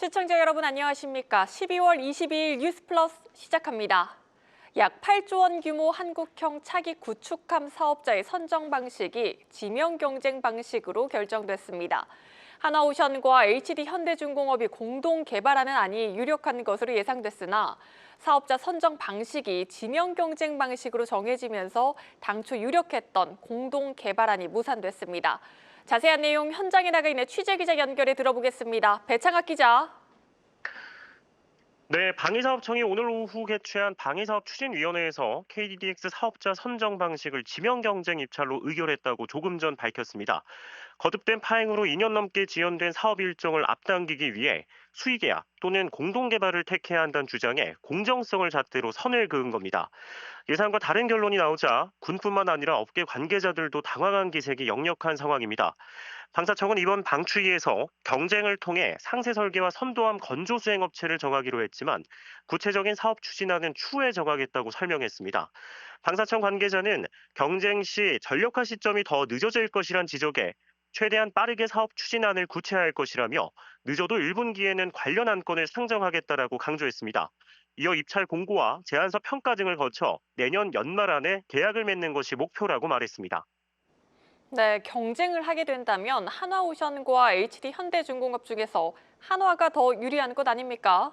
시청자 여러분 안녕하십니까? 12월 22일 뉴스플러스 시작합니다. 약 8조 원 규모 한국형 차기 구축함 사업자의 선정 방식이 지명 경쟁 방식으로 결정됐습니다. 하나오션과 HD현대중공업이 공동 개발하는 안이 유력한 것으로 예상됐으나 사업자 선정 방식이 지명 경쟁 방식으로 정해지면서 당초 유력했던 공동 개발안이 무산됐습니다. 자세한 내용 현장에 나가 있는 취재기자 연결해 들어보겠습니다. 배창학 기자. 네, 방위사업청이 오늘 오후 개최한 방위사업추진위원회에서 KDDX 사업자 선정 방식을 지명 경쟁 입찰로 의결했다고 조금 전 밝혔습니다. 거듭된 파행으로 2년 넘게 지연된 사업 일정을 앞당기기 위해 수의계약 또는 공동개발을 택해야 한다는 주장에 공정성을 잣대로 선을 그은 겁니다. 예상과 다른 결론이 나오자 군뿐만 아니라 업계 관계자들도 당황한 기색이 역력한 상황입니다. 방사청은 이번 방추위에서 경쟁을 통해 상세 설계와 선도함 건조 수행 업체를 정하기로 했지만 구체적인 사업 추진안은 추후에 정하겠다고 설명했습니다. 방사청 관계자는 경쟁 시 전력화 시점이 더 늦어질 것이란 지적에 최대한 빠르게 사업 추진안을 구체화할 것이라며 늦어도 1분기에는 관련 안건을 상정하겠다라고 강조했습니다. 이어 입찰 공고와 제안서 평가 등을 거쳐 내년 연말 안에 계약을 맺는 것이 목표라고 말했습니다. 네, 경쟁을 하게 된다면 한화오션과 HD현대중공업 중에서 한화가 더 유리한 것 아닙니까?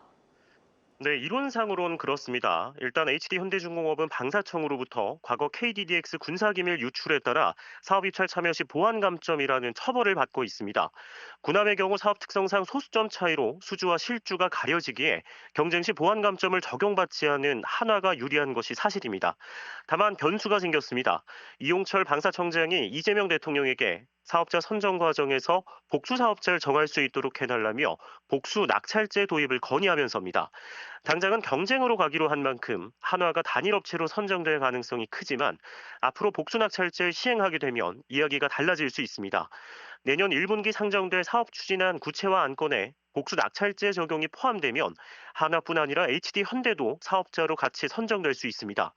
네, 이론상으론 그렇습니다. 일단 HD현대중공업은 방사청으로부터 과거 KDDX 군사기밀 유출에 따라 사업 입찰 참여 시 보안 감점이라는 처벌을 받고 있습니다. 군함의 경우 사업 특성상 소수점 차이로 수주와 실주가 가려지기에 경쟁 시 보안 감점을 적용받지 않은 한화가 유리한 것이 사실입니다. 다만 변수가 생겼습니다. 이용철 방사청장이 이재명 대통령에게 사업자 선정 과정에서 복수 사업자를 정할 수 있도록 해달라며 복수 낙찰제 도입을 건의하면서입니다. 당장은 경쟁으로 가기로 한 만큼 한화가 단일 업체로 선정될 가능성이 크지만 앞으로 복수 낙찰제를 시행하게 되면 이야기가 달라질 수 있습니다. 내년 1분기 상정될 사업 추진안 구체화 안건에 복수 낙찰제 적용이 포함되면 한화뿐 아니라 HD현대도 사업자로 같이 선정될 수 있습니다.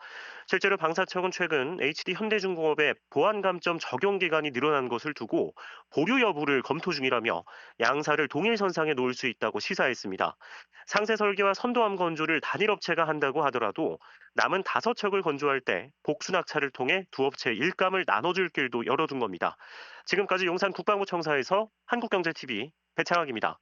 실제로 방사청은 최근 HD현대중공업의 보안 감점 적용 기간이 늘어난 것을 두고 보류 여부를 검토 중이라며 양사를 동일 선상에 놓을 수 있다고 시사했습니다. 상세 설계와 선도함 건조를 단일 업체가 한다고 하더라도 남은 5척을 건조할 때 복수 낙찰을 통해 두 업체 일감을 나눠줄 길도 열어둔 겁니다. 지금까지 용산 국방부청사에서 한국경제TV 배창학입니다.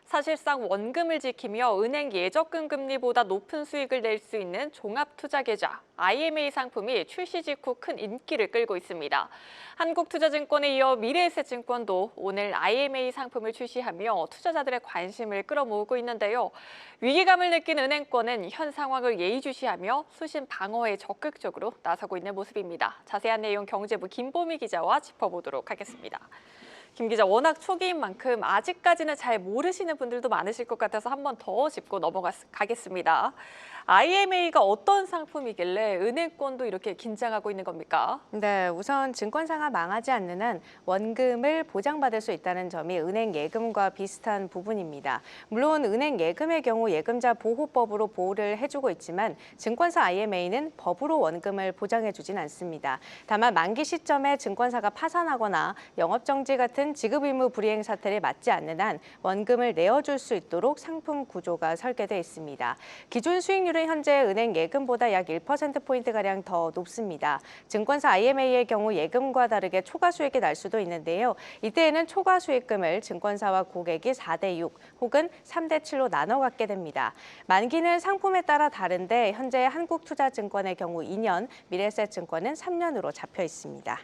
사실상 원금을 지키며 은행 예적금 금리보다 높은 수익을 낼 수 있는 종합투자계좌 IMA 상품이 출시 직후 큰 인기를 끌고 있습니다. 한국투자증권에 이어 미래에셋증권도 오늘 IMA 상품을 출시하며 투자자들의 관심을 끌어모으고 있는데요. 위기감을 느낀 은행권은 현 상황을 예의주시하며 수신 방어에 적극적으로 나서고 있는 모습입니다. 자세한 내용 경제부 김보미 기자와 짚어보도록 하겠습니다. 김 기자, 워낙 초기인 만큼 아직까지는 잘 모르시는 분들도 많으실 것 같아서 한 번 더 짚고 넘어가겠습니다. IMA가 어떤 상품이길래 은행권도 이렇게 긴장하고 있는 겁니까? 네, 우선 증권사가 망하지 않는 한 원금을 보장받을 수 있다는 점이 은행 예금과 비슷한 부분입니다. 물론 은행 예금의 경우 예금자 보호법으로 보호를 해주고 있지만 증권사 IMA는 법으로 원금을 보장해주진 않습니다. 다만 만기 시점에 증권사가 파산하거나 영업정지 같은 지급의무 불이행 사태를 맞지 않는 한 원금을 내어줄 수 있도록 상품 구조가 설계돼 있습니다. 기존 수익률은 현재 은행 예금보다 약 1%포인트가량 더 높습니다. 증권사 IMA의 경우 예금과 다르게 초과 수익이 날 수도 있는데요. 이때에는 초과 수익금을 증권사와 고객이 4대6 혹은 3대7로 나눠 갖게 됩니다. 만기는 상품에 따라 다른데 현재 한국투자증권의 경우 2년, 미래에셋증권은 3년으로 잡혀 있습니다.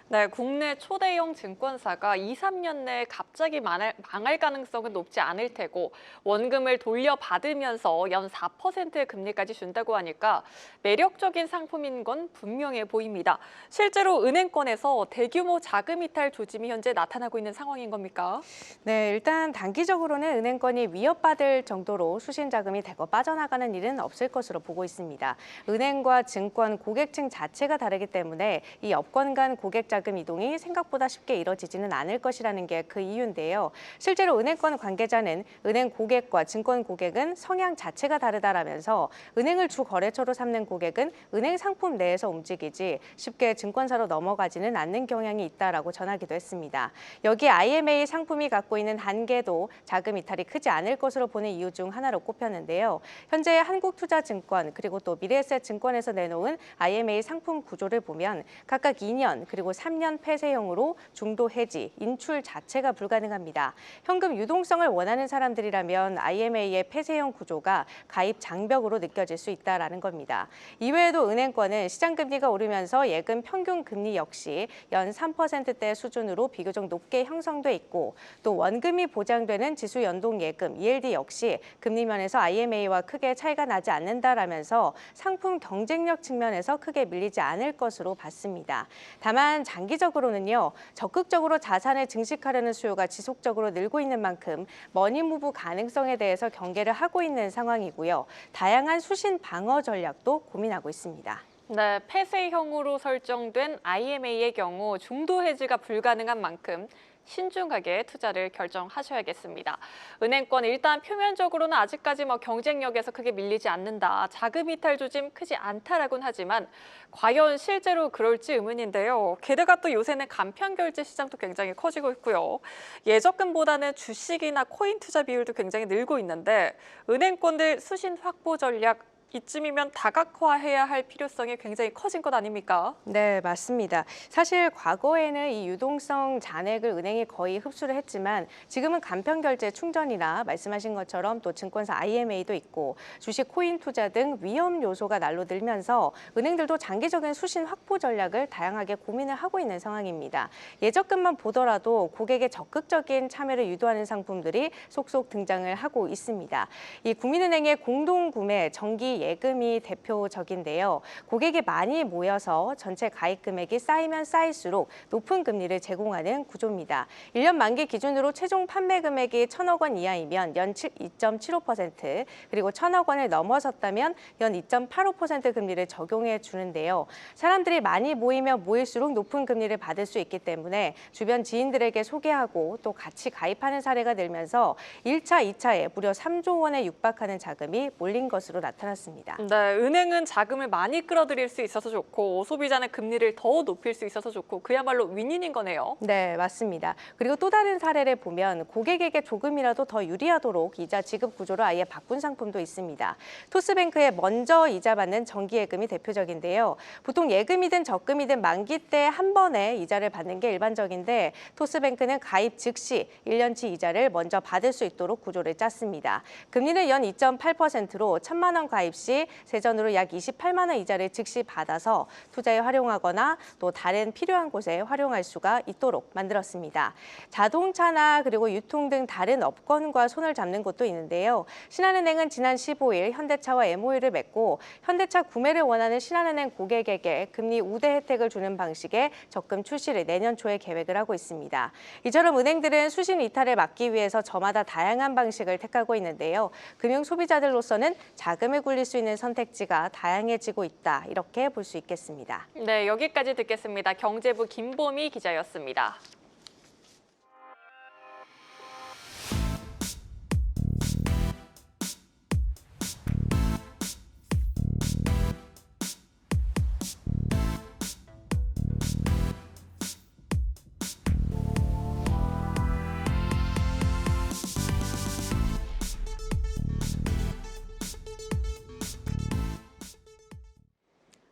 네, 국내 초대형 증권사가 2, 3년 내에 갑자기 망할 가능성은 높지 않을 테고 원금을 돌려받으면서 연 4%의 금리까지 준다고 하니까 매력적인 상품인 건 분명해 보입니다. 실제로 은행권에서 대규모 자금 이탈 조짐이 현재 나타나고 있는 상황인 겁니까? 네, 일단 단기적으로는 은행권이 위협받을 정도로 수신 자금이 대거 빠져나가는 일은 없을 것으로 보고 있습니다. 은행과 증권, 고객층 자체가 다르기 때문에 이 업권 간 고객 자금 이동이 생각보다 쉽게 이뤄지지는 않을 것이라는 게 그 이유인데요. 실제로 은행권 관계자는 은행 고객과 증권 고객은 성향 자체가 다르다라면서 은행을 주 거래처로 삼는 고객은 은행 상품 내에서 움직이지 쉽게 증권사로 넘어가지는 않는 경향이 있다라고 전하기도 했습니다. 여기에 IMA 상품이 갖고 있는 한계도 자금 이탈이 크지 않을 것으로 보는 이유 중 하나로 꼽혔는데요. 현재 한국투자증권 그리고 또 미래에셋증권에서 내놓은 IMA 상품 구조를 보면 각각 2년 그리고 3년 폐쇄형으로 중도 해지, 인출 자체가 불가능합니다. 현금 유동성을 원하는 사람들이라면 IMA의 폐쇄형 구조가 가입 장벽으로 느껴질 수 있다라는 겁니다. 이외에도 은행권은 시장 금리가 오르면서 예금 평균 금리 역시 연 3%대 수준으로 비교적 높게 형성돼 있고 또 원금이 보장되는 지수 연동 예금 ELD 역시 금리 면에서 IMA와 크게 차이가 나지 않는다라면서 상품 경쟁력 측면에서 크게 밀리지 않을 것으로 봤습니다. 다만 장기적으로는요. 적극적으로 자산을 증식하려는 수요가 지속적으로 늘고 있는 만큼 머니무브 가능성에 대해서 경계를 하고 있는 상황이고요. 다양한 수신 방어 전략도 고민하고 있습니다. 네, 폐쇄형으로 설정된 IMA의 경우 중도 해지가 불가능한 만큼 신중하게 투자를 결정하셔야겠습니다. 은행권 일단 표면적으로는 아직까지 경쟁력에서 크게 밀리지 않는다. 자금 이탈 조짐 크지 않다라고는 하지만 과연 실제로 그럴지 의문인데요. 게다가 또 요새는 간편 결제 시장도 굉장히 커지고 있고요. 예적금보다는 주식이나 코인 투자 비율도 굉장히 늘고 있는데 은행권들 수신 확보 전략 이쯤이면 다각화해야 할 필요성이 굉장히 커진 것 아닙니까? 네, 맞습니다. 사실 과거에는 이 유동성 잔액을 은행이 거의 흡수를 했지만 지금은 간편결제 충전이나 말씀하신 것처럼 또 증권사 IMA도 있고 주식 코인 투자 등 위험 요소가 날로 늘면서 은행들도 장기적인 수신 확보 전략을 다양하게 고민을 하고 있는 상황입니다. 예적금만 보더라도 고객의 적극적인 참여를 유도하는 상품들이 속속 등장을 하고 있습니다. 이 국민은행의 공동구매 정기 예금이 대표적인데요. 고객이 많이 모여서 전체 가입 금액이 쌓이면 쌓일수록 높은 금리를 제공하는 구조입니다. 1년 만기 기준으로 최종 판매 금액이 1,000억 원 이하이면 연 2.75%, 그리고 1,000억 원을 넘어섰다면 연 2.85% 금리를 적용해 주는데요. 사람들이 많이 모이면 모일수록 높은 금리를 받을 수 있기 때문에 주변 지인들에게 소개하고 또 같이 가입하는 사례가 늘면서 1차, 2차에 무려 3조 원에 육박하는 자금이 몰린 것으로 나타났습니다. 네, 은행은 자금을 많이 끌어들일 수 있어서 좋고 소비자는 금리를 더 높일 수 있어서 좋고 그야말로 윈윈인 거네요. 네, 맞습니다. 그리고 또 다른 사례를 보면 고객에게 조금이라도 더 유리하도록 이자 지급 구조를 아예 바꾼 상품도 있습니다. 토스뱅크의 먼저 이자 받는 정기예금이 대표적인데요. 보통 예금이든 적금이든 만기 때 한 번에 이자를 받는 게 일반적인데 토스뱅크는 가입 즉시 1년치 이자를 먼저 받을 수 있도록 구조를 짰습니다. 금리는 연 2.8%로 1,000만 원 가입 시 세전으로 약 28만 원 이자를 즉시 받아서 투자에 활용하거나 또 다른 필요한 곳에 활용할 수가 있도록 만들었습니다. 자동차나 그리고 유통 등 다른 업권과 손을 잡는 곳도 있는데요. 신한은행은 지난 15일 현대차와 MOU를 맺고 현대차 구매를 원하는 신한은행 고객에게 금리 우대 혜택을 주는 방식의 적금 출시를 내년 초에 계획을 하고 있습니다. 이처럼 은행들은 수신 이탈을 막기 위해서 저마다 다양한 방식을 택하고 있는데요. 금융 소비자들로서는 자금을 굴릴 수 있는 선택지가 다양해지고 있다. 이렇게 볼 수 있겠습니다. 네, 여기까지 듣겠습니다. 경제부 김보미 기자였습니다.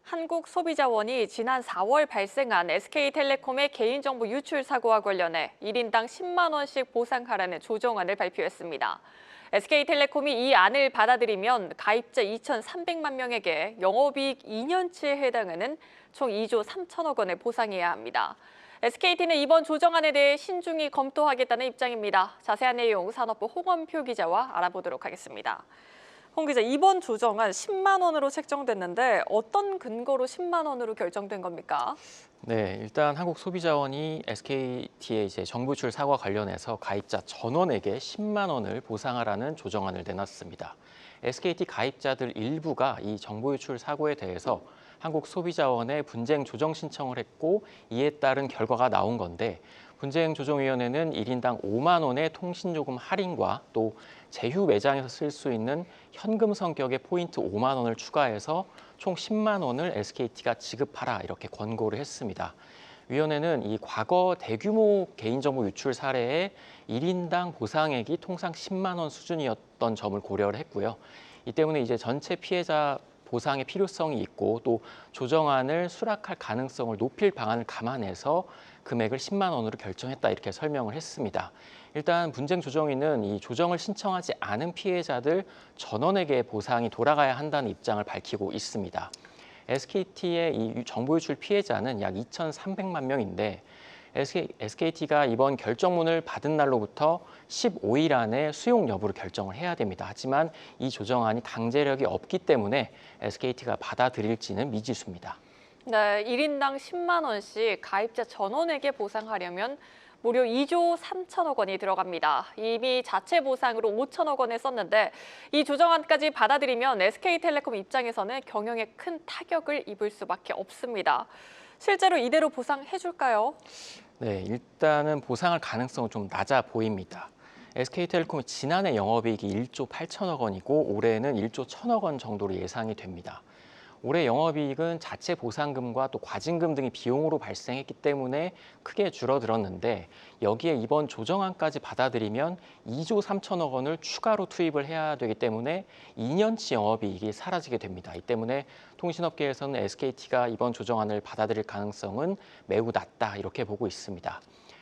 한국소비자원이 지난 4월 발생한 SK텔레콤의 개인정보 유출 사고와 관련해 1인당 10만 원씩 보상하라는 조정안을 발표했습니다. SK텔레콤이 이 안을 받아들이면 가입자 2,300만 명에게 영업이익 2년치에 해당하는 총 2조 3천억 원을 보상해야 합니다. SKT는 이번 조정안에 대해 신중히 검토하겠다는 입장입니다. 자세한 내용 산업부 홍원표 기자와 알아보도록 하겠습니다. 홍 기자, 이번 조정안 10만 원으로 책정됐는데 어떤 근거로 10만 원으로 결정된 겁니까? 네, 일단 한국소비자원이 SKT의 정보 유출 사고와 관련해서 가입자 전원에게 10만 원을 보상하라는 조정안을 내놨습니다. SKT 가입자들 일부가 이 정보 유출 사고에 대해서 한국소비자원에 분쟁 조정 신청을 했고 이에 따른 결과가 나온 건데 분쟁조정위원회는 1인당 5만 원의 통신요금 할인과 또 제휴 매장에서 쓸 수 있는 현금 성격의 포인트 5만 원을 추가해서 총 10만 원을 SKT가 지급하라 이렇게 권고를 했습니다. 위원회는 이 과거 대규모 개인정보 유출 사례에 1인당 보상액이 통상 10만 원 수준이었던 점을 고려를 했고요. 이 때문에 이제 전체 피해자 보상의 필요성이 있고 또 조정안을 수락할 가능성을 높일 방안을 감안해서 금액을 10만 원으로 결정했다 이렇게 설명을 했습니다. 일단 분쟁조정위는 이 조정을 신청하지 않은 피해자들 전원에게 보상이 돌아가야 한다는 입장을 밝히고 있습니다. SKT의 이 정보 유출 피해자는 약 2,300만 명인데 SKT가 이번 결정문을 받은 날로부터 15일 안에 수용 여부를 결정을 해야 됩니다. 하지만 이 조정안이 강제력이 없기 때문에 SKT가 받아들일지는 미지수입니다. 네, 1인당 10만 원씩 가입자 전원에게 보상하려면 무려 2조 3천억 원이 들어갑니다. 이미 자체 보상으로 5천억 원을 썼는데 이 조정안까지 받아들이면 SK텔레콤 입장에서는 경영에 큰 타격을 입을 수밖에 없습니다. 실제로 이대로 보상해줄까요? 네, 일단은 보상할 가능성은 좀 낮아 보입니다. SK텔레콤의 지난해 영업이익이 1조 8천억 원이고 올해는 1조 1천억 원 정도로 예상이 됩니다. 올해 영업이익은 자체 보상금과 또 과징금 등이 비용으로 발생했기 때문에 크게 줄어들었는데 여기에 이번 조정안까지 받아들이면 2조 3천억 원을 추가로 투입을 해야 되기 때문에 2년치 영업이익이 사라지게 됩니다. 이 때문에 통신업계에서는 SKT가 이번 조정안을 받아들일 가능성은 매우 낮다 이렇게 보고 있습니다.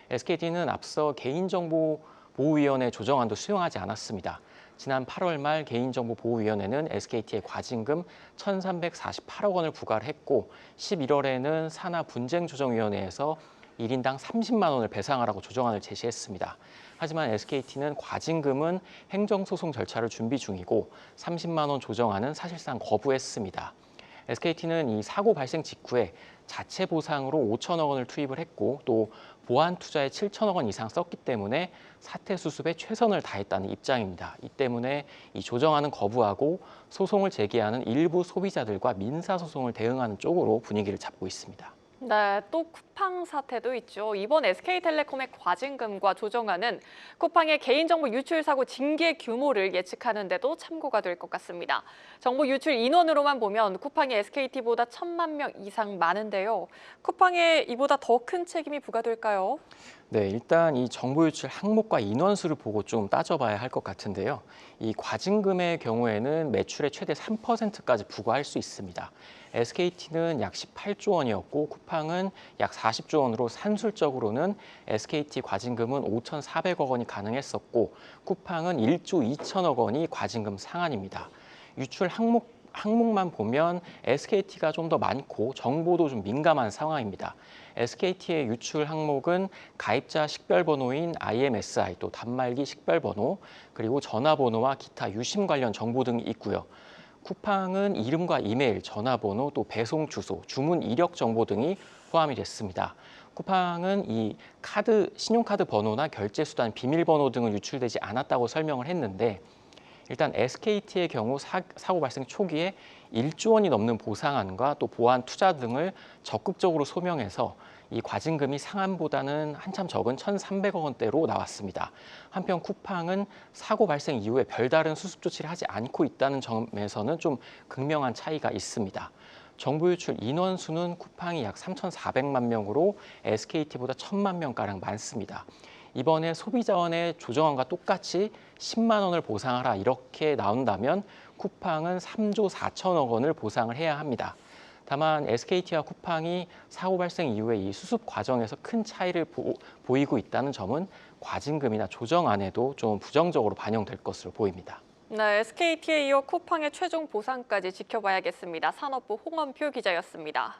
SKT는 앞서 개인정보보호위원회 조정안도 수용하지 않았습니다. 지난 8월 말 개인정보보호위원회는 SKT에 과징금 1,348억 원을 부과를 했고 11월에는 산하분쟁조정위원회에서 1인당 30만 원을 배상하라고 조정안을 제시했습니다. 하지만 SKT는 과징금은 행정소송 절차를 준비 중이고 30만 원 조정안은 사실상 거부했습니다. SKT는 이 사고 발생 직후에 자체 보상으로 5천억 원을 투입을 했고 또 보안 투자에 7천억 원 이상 썼기 때문에 사태 수습에 최선을 다했다는 입장입니다. 이 때문에 이 조정안은 거부하고 소송을 제기하는 일부 소비자들과 민사소송을 대응하는 쪽으로 분위기를 잡고 있습니다. 네, 또 쿠팡 사태도 있죠. 이번 SK텔레콤의 과징금과 조정안은 쿠팡의 개인정보 유출 사고 징계 규모를 예측하는 데도 참고가 될 것 같습니다. 정보 유출 인원으로만 보면 쿠팡이 SKT보다 1,000만 명 이상 많은데요. 쿠팡에 이보다 더 큰 책임이 부과될까요? 네, 일단 이 정보 유출 항목과 인원수를 보고 좀 따져봐야 할 것 같은데요. 이 과징금의 경우에는 매출의 최대 3%까지 부과할 수 있습니다. SKT는 약 18조 원이었고 쿠팡은 약 40조 원으로 산술적으로는 SKT 과징금은 5,400억 원이 가능했었고 쿠팡은 1조 2천억 원이 과징금 상한입니다. 유출 항목만 보면 SKT가 좀 더 많고 정보도 좀 민감한 상황입니다. SKT의 유출 항목은 가입자 식별번호인 IMSI, 또 단말기 식별번호, 그리고 전화번호와 기타 유심 관련 정보 등이 있고요. 쿠팡은 이름과 이메일, 전화번호, 또 배송 주소, 주문 이력 정보 등이 포함이 됐습니다. 쿠팡은 이 신용카드 번호나 결제 수단 비밀번호 등은 유출되지 않았다고 설명을 했는데 일단 SKT의 경우 사고 발생 초기에 1조 원이 넘는 보상안과 또 보안 투자 등을 적극적으로 소명해서 이 과징금이 상한보다는 한참 적은 1,300억 원대로 나왔습니다. 한편 쿠팡은 사고 발생 이후에 별다른 수습 조치를 하지 않고 있다는 점에서는 좀 극명한 차이가 있습니다. 정보 유출 인원수는 쿠팡이 약 3,400만 명으로 SKT보다 1,000만 명가량 많습니다. 이번에 소비자원의 조정안과 똑같이 10만 원을 보상하라 이렇게 나온다면 쿠팡은 3조 4천억 원을 보상을 해야 합니다. 다만 SKT와 쿠팡이 사고 발생 이후에 이 수습 과정에서 큰 차이를 보이고 있다는 점은 과징금이나 조정안에도 좀 부정적으로 반영될 것으로 보입니다. 네, SKT에 이어 쿠팡의 최종 보상까지 지켜봐야겠습니다. 산업부 홍원표 기자였습니다.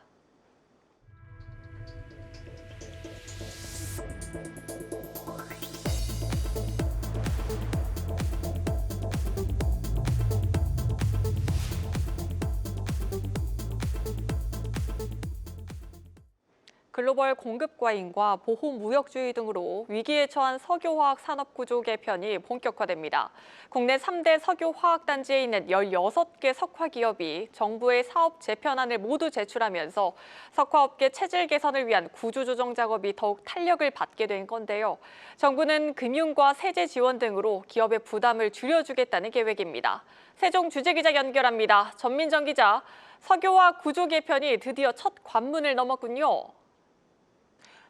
글로벌 공급 과잉과 보호 무역주의 등으로 위기에 처한 석유화학 산업 구조 개편이 본격화됩니다. 국내 3대 석유화학 단지에 있는 16개 석화 기업이 정부의 사업 재편안을 모두 제출하면서 석화업계 체질 개선을 위한 구조 조정 작업이 더욱 탄력을 받게 된 건데요. 정부는 금융과 세제 지원 등으로 기업의 부담을 줄여주겠다는 계획입니다. 세종 주재기자 연결합니다. 전민정 기자. 석유화학 구조 개편이 드디어 첫 관문을 넘었군요.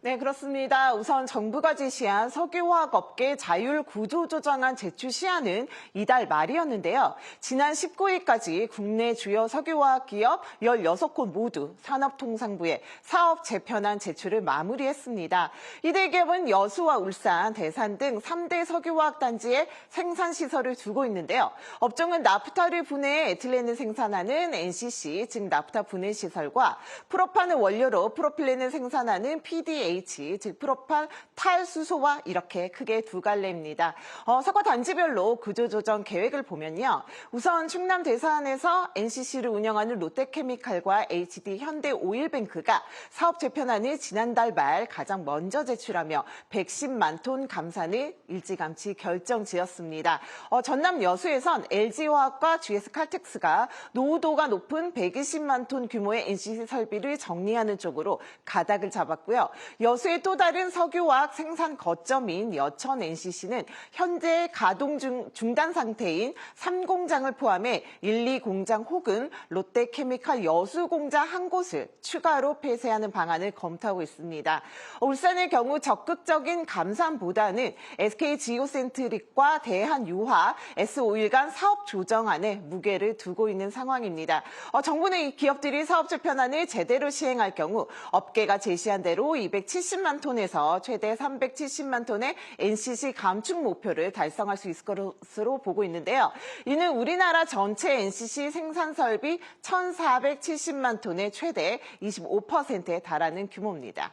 네, 그렇습니다. 우선 정부가 제시한 석유화학 업계 자율 구조조정안 제출 시한은 이달 말이었는데요. 지난 19일까지 국내 주요 석유화학 기업 16곳 모두 산업통상부에 사업 재편안 제출을 마무리했습니다. 이 대기업은 여수와 울산, 대산 등 3대 석유화학 단지에 생산시설을 두고 있는데요. 업종은 나프타를 분해해 에틸렌을 생산하는 NCC, 즉 나프타 분해 시설과 프로판을 원료로 프로필렌을 생산하는 PDH, 즉 프로판 탈수소와 이렇게 크게 두 갈래입니다. 석화 단지별로 구조조정 계획을 보면요. 우선 충남 대산에서 NCC를 운영하는 롯데케미칼과 HD 현대오일뱅크가 사업 재편안을 지난달 말 가장 먼저 제출하며 110만 톤 감산을 일찌감치 결정지었습니다. 전남 여수에선 LG화학과 GS칼텍스가 노후도가 높은 120만 톤 규모의 NCC 설비를 정리하는 쪽으로 가닥을 잡았고요. 여수의 또 다른 석유화학 생산 거점인 여천 NCC는 현재 가동 중단 상태인 3공장을 포함해 1, 2공장 혹은 롯데케미칼 여수 공장 한 곳을 추가로 폐쇄하는 방안을 검토하고 있습니다. 울산의 경우 적극적인 감산보다는 SK지오센트릭과 대한유화, S5일 간 사업 조정안에 무게를 두고 있는 상황입니다. 정부는 이 기업들이 사업 재편안을 제대로 시행할 경우 업계가 제시한 대로 270만 톤에서 최대 370만 톤의 NCC 감축 목표를 달성할 수 있을 것으로 보고 있는데요. 이는 우리나라 전체 NCC 생산 설비 1,470만 톤의 최대 25%에 달하는 규모입니다.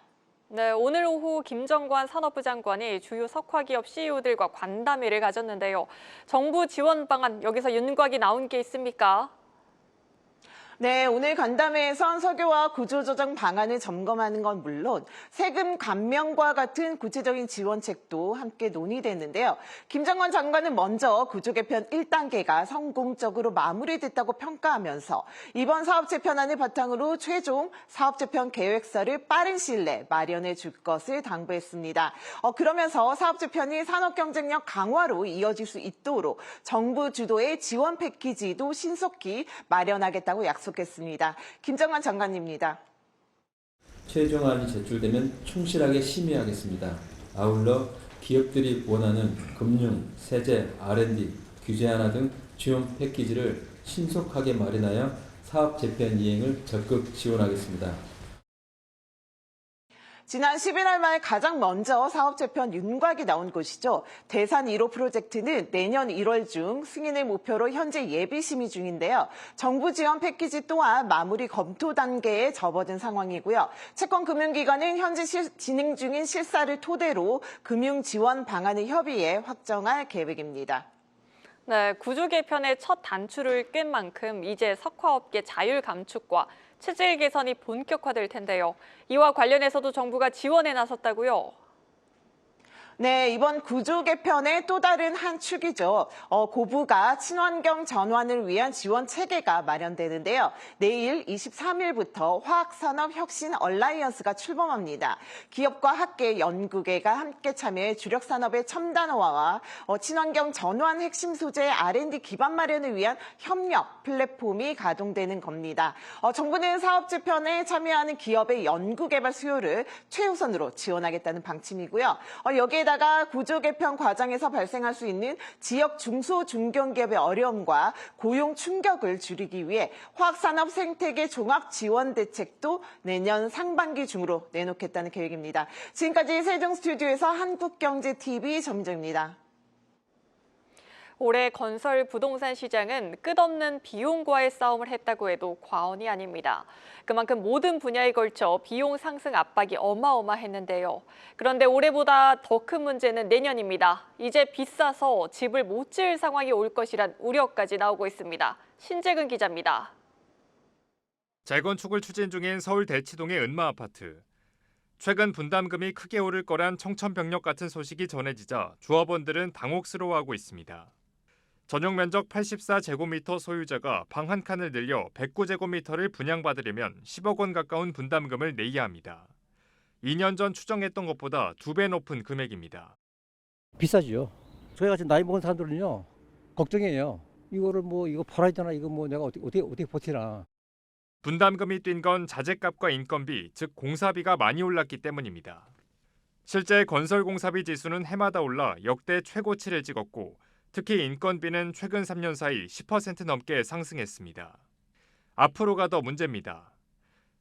네, 오늘 오후 김정관 산업부 장관이 주요 석화기업 CEO들과 관담회를 가졌는데요. 정부 지원 방안, 여기서 윤곽이 나온 게 있습니까? 네, 오늘 간담회에선 석유화학 구조조정 방안을 점검하는 건 물론 세금 감면과 같은 구체적인 지원책도 함께 논의됐는데요. 김정관 장관은 먼저 구조 개편 1단계가 성공적으로 마무리됐다고 평가하면서 이번 사업 재편안을 바탕으로 최종 사업 재편 계획서를 빠른 시일 내에 마련해 줄 것을 당부했습니다. 그러면서 사업 재편이 산업 경쟁력 강화로 이어질 수 있도록 정부 주도의 지원 패키지도 신속히 마련하겠다고 약속했습니다. 김정관 장관입니다. 최종안이 제출되면 충실하게 심의하겠습니다. 아울러 기업들이 원하는 금융, 세제, R&D, 규제 완화 등 지원 패키지를 신속하게 마련하여 사업 재편 이행을 적극 지원하겠습니다. 지난 11월 말 가장 먼저 사업 재편 윤곽이 나온 곳이죠. 대산 1호 프로젝트는 내년 1월 중 승인을 목표로 현재 예비 심의 중인데요. 정부 지원 패키지 또한 마무리 검토 단계에 접어든 상황이고요. 채권 금융기관은 현재 진행 중인 실사를 토대로 금융 지원 방안을 협의해 확정할 계획입니다. 네, 구조 개편의 첫 단추를 꿰 만큼 이제 석화업계 자율 감축과 체질 개선이 본격화될 텐데요. 이와 관련해서도 정부가 지원에 나섰다고요? 네, 이번 구조 개편의 또 다른 한 축이죠. 고부가 친환경 전환을 위한 지원 체계가 마련되는데요. 내일 23일부터 화학산업혁신 얼라이언스가 출범합니다. 기업과 학계, 연구계가 함께 참여해 주력 산업의 첨단화와 친환경 전환 핵심 소재 R&D 기반 마련을 위한 협력 플랫폼이 가동되는 겁니다. 정부는 사업 재편에 참여하는 기업의 연구개발 수요를 최우선으로 지원하겠다는 방침이고요. 여기에 다가 구조 개편 과정에서 발생할 수 있는 지역 중소 중견기업의 어려움과 고용 충격을 줄이기 위해 화학산업 생태계 종합 지원 대책도 내년 상반기 중으로 내놓겠다는 계획입니다. 지금까지 세종 스튜디오에서 한국경제TV 전민정입니다. 올해 건설 부동산 시장은 끝없는 비용과의 싸움을 했다고 해도 과언이 아닙니다. 그만큼 모든 분야에 걸쳐 비용 상승 압박이 어마어마했는데요. 그런데 올해보다 더 큰 문제는 내년입니다. 이제 비싸서 집을 못 지을 상황이 올 것이란 우려까지 나오고 있습니다. 신재근 기자입니다. 재건축을 추진 중인 서울 대치동의 은마 아파트. 최근 분담금이 크게 오를 거란 청천벽력 같은 소식이 전해지자 조합원들은 당혹스러워하고 있습니다. 전용 면적 84제곱미터 소유자가 방 한 칸을 늘려 109제곱미터를 분양받으려면 10억 원 가까운 분담금을 내야 합니다. 2년 전 추정했던 것보다 2배 높은 금액입니다. 비싸죠. 저희 같이 나이 먹은 사람들은요 걱정이에요. 이거를 이거 팔아야 되나, 이거 내가 어떻게 버티나. 분담금이 뛴 건 자재값과 인건비, 즉 공사비가 많이 올랐기 때문입니다. 실제 건설 공사비 지수는 해마다 올라 역대 최고치를 찍었고 특히 인건비는 최근 3년 사이 10% 넘게 상승했습니다. 앞으로가 더 문제입니다.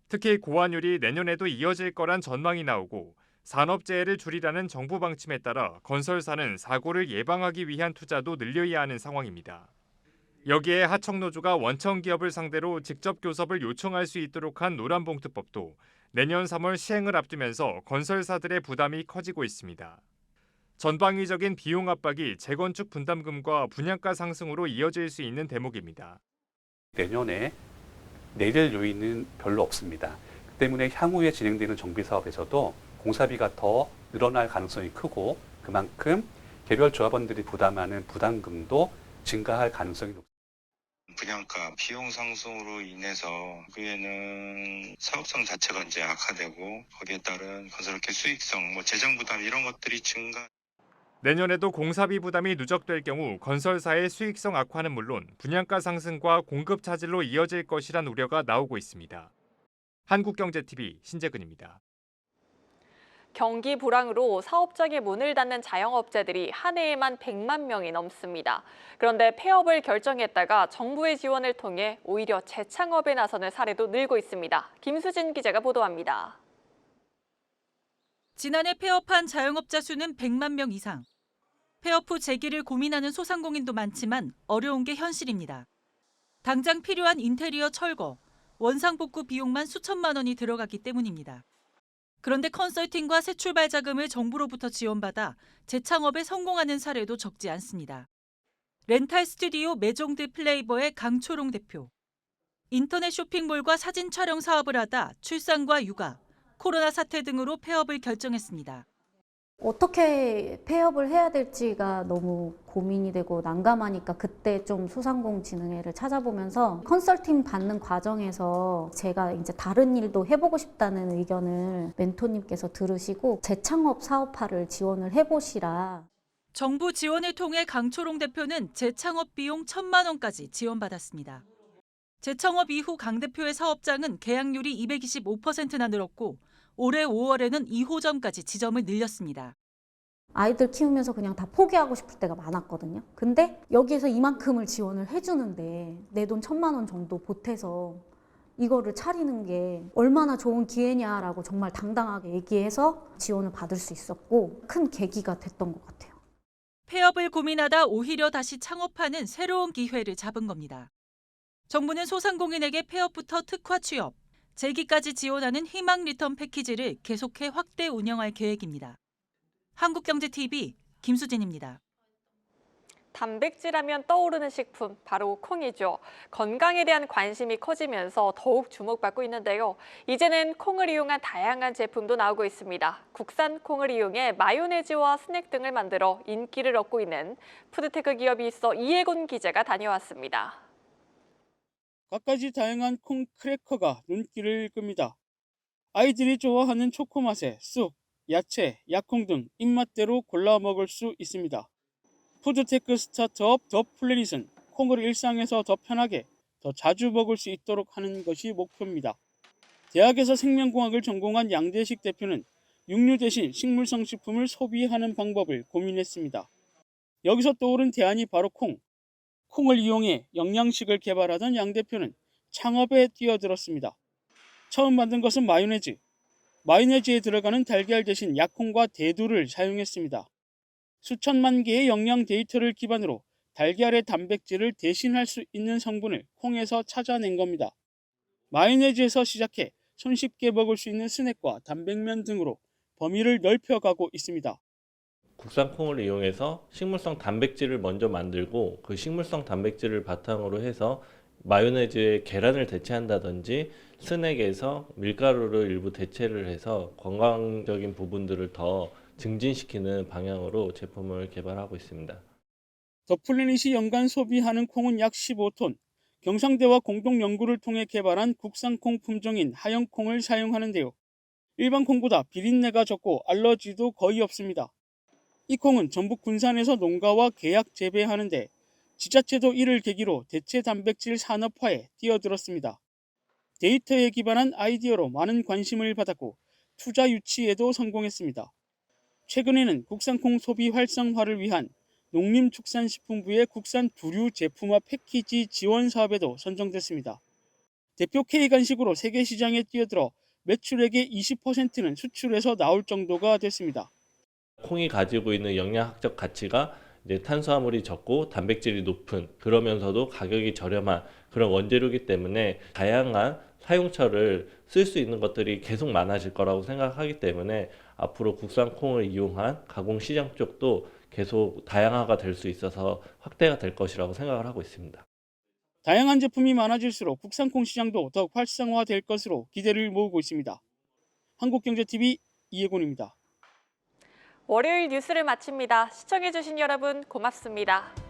특히 고환율이 내년에도 이어질 거란 전망이 나오고 산업재해를 줄이라는 정부 방침에 따라 건설사는 사고를 예방하기 위한 투자도 늘려야 하는 상황입니다. 여기에 하청노조가 원청 기업을 상대로 직접 교섭을 요청할 수 있도록 한 노란봉투법도 내년 3월 시행을 앞두면서 건설사들의 부담이 커지고 있습니다. 전방위적인 비용 압박이 재건축 분담금과 분양가 상승으로 이어질 수 있는 대목입니다. 내년에 내릴 요인은 별로 없습니다. 그 때문에 향후에 진행되는 정비 사업에서도 공사비가 더 늘어날 가능성이 크고 그만큼 개별 조합원들이 부담하는 부담금도 증가할 가능성이 높습니다. 분양가 비용 상승으로 인해서 그에는 사업성 자체가 이제 악화되고 거기에 따른 건설업계 수익성, 재정 부담 이런 것들이 증가. 내년에도 공사비 부담이 누적될 경우 건설사의 수익성 악화는 물론 분양가 상승과 공급 차질로 이어질 것이란 우려가 나오고 있습니다. 한국경제TV 신재근입니다. 경기 불황으로 사업장의 문을 닫는 자영업자들이 한 해에만 100만 명이 넘습니다. 그런데 폐업을 결정했다가 정부의 지원을 통해 오히려 재창업에 나서는 사례도 늘고 있습니다. 김수진 기자가 보도합니다. 지난해 폐업한 자영업자 수는 100만 명 이상. 폐업 후 재기를 고민하는 소상공인도 많지만 어려운 게 현실입니다. 당장 필요한 인테리어 철거, 원상복구 비용만 수천만 원이 들어가기 때문입니다. 그런데 컨설팅과 새 출발 자금을 정부로부터 지원받아 재창업에 성공하는 사례도 적지 않습니다. 렌탈 스튜디오 메종드 플레이버의 강초롱 대표. 인터넷 쇼핑몰과 사진 촬영 사업을 하다 출산과 육아, 코로나 사태 등으로 폐업을 결정했습니다. 어떻게 폐업을 해야 될지가 너무 고민이 되고 난감하니까 그때 좀 소상공인진흥회를 찾아보면서 컨설팅 받는 과정에서 제가 이제 다른 일도 해보고 싶다는 의견을 멘토님께서 들으시고 재창업 사업화를 지원을 해보시라. 정부 지원을 통해 강초롱 대표는 재창업 비용 1,000만 원까지 지원받았습니다. 재창업 이후 강 대표의 사업장은 계약률이 225%나 늘었고 올해 5월에는 2호점까지 지점을 늘렸습니다. 아이들 키우면서 그냥 다 포기하고 싶을 때가 많았거든요. 근데 여기에서 이만큼을 지원을 해주는데 내 돈 1,000만 원 정도 보태서 이거를 차리는 게 얼마나 좋은 기회냐라고 정말 당당하게 얘기해서 지원을 받을 수 있었고 큰 계기가 됐던 것 같아요. 폐업을 고민하다 오히려 다시 창업하는 새로운 기회를 잡은 겁니다. 정부는 소상공인에게 폐업부터 특화 취업, 재기까지 지원하는 희망 리턴 패키지를 계속해 확대 운영할 계획입니다. 한국경제TV 김수진입니다. 단백질하면 떠오르는 식품, 바로 콩이죠. 건강에 대한 관심이 커지면서 더욱 주목받고 있는데요. 이제는 콩을 이용한 다양한 제품도 나오고 있습니다. 국산 콩을 이용해 마요네즈와 스낵 등을 만들어 인기를 얻고 있는 푸드테크 기업이 있어 이혜곤 기자가 다녀왔습니다. 갖가지 다양한 콩 크래커가 눈길을 끕니다. 아이들이 좋아하는 초코맛에 쑥, 야채, 약콩 등 입맛대로 골라 먹을 수 있습니다. 푸드테크 스타트업 더 플래닛은 콩을 일상에서 더 편하게, 더 자주 먹을 수 있도록 하는 것이 목표입니다. 대학에서 생명공학을 전공한 양대식 대표는 육류 대신 식물성 식품을 소비하는 방법을 고민했습니다. 여기서 떠오른 대안이 바로 콩. 콩을 이용해 영양식을 개발하던 양 대표는 창업에 뛰어들었습니다. 처음 만든 것은 마요네즈. 마요네즈에 들어가는 달걀 대신 약콩과 대두를 사용했습니다. 수천만 개의 영양 데이터를 기반으로 달걀의 단백질을 대신할 수 있는 성분을 콩에서 찾아낸 겁니다. 마요네즈에서 시작해 손쉽게 먹을 수 있는 스낵과 단백면 등으로 범위를 넓혀가고 있습니다. 국산 콩을 이용해서 식물성 단백질을 먼저 만들고 그 식물성 단백질을 바탕으로 해서 마요네즈에 계란을 대체한다든지 스낵에서 밀가루를 일부 대체를 해서 건강적인 부분들을 더 증진시키는 방향으로 제품을 개발하고 있습니다. 더플래닛이 연간 소비하는 콩은 약 15톤. 경상대와 공동 연구를 통해 개발한 국산 콩 품종인 하영콩을 사용하는데요. 일반 콩보다 비린내가 적고 알러지도 거의 없습니다. 이 콩은 전북 군산에서 농가와 계약 재배하는데 지자체도 이를 계기로 대체 단백질 산업화에 뛰어들었습니다. 데이터에 기반한 아이디어로 많은 관심을 받았고 투자 유치에도 성공했습니다. 최근에는 국산콩 소비 활성화를 위한 농림축산식품부의 국산 두류 제품화 패키지 지원 사업에도 선정됐습니다. 대표 K간식으로 세계 시장에 뛰어들어 매출액의 20%는 수출에서 나올 정도가 됐습니다. 콩이 가지고 있는 영양학적 가치가 이제 탄수화물이 적고 단백질이 높은, 그러면서도 가격이 저렴한 그런 원재료이기 때문에 다양한 사용처를 쓸 수 있는 것들이 계속 많아질 거라고 생각하기 때문에 앞으로 국산 콩을 이용한 가공 시장 쪽도 계속 다양화가 될 수 있어서 확대가 될 것이라고 생각을 하고 있습니다. 다양한 제품이 많아질수록 국산콩 시장도 더욱 활성화될 것으로 기대를 모으고 있습니다. 한국경제TV 이혜곤입니다. 월요일 뉴스를 마칩니다. 시청해주신 여러분 고맙습니다.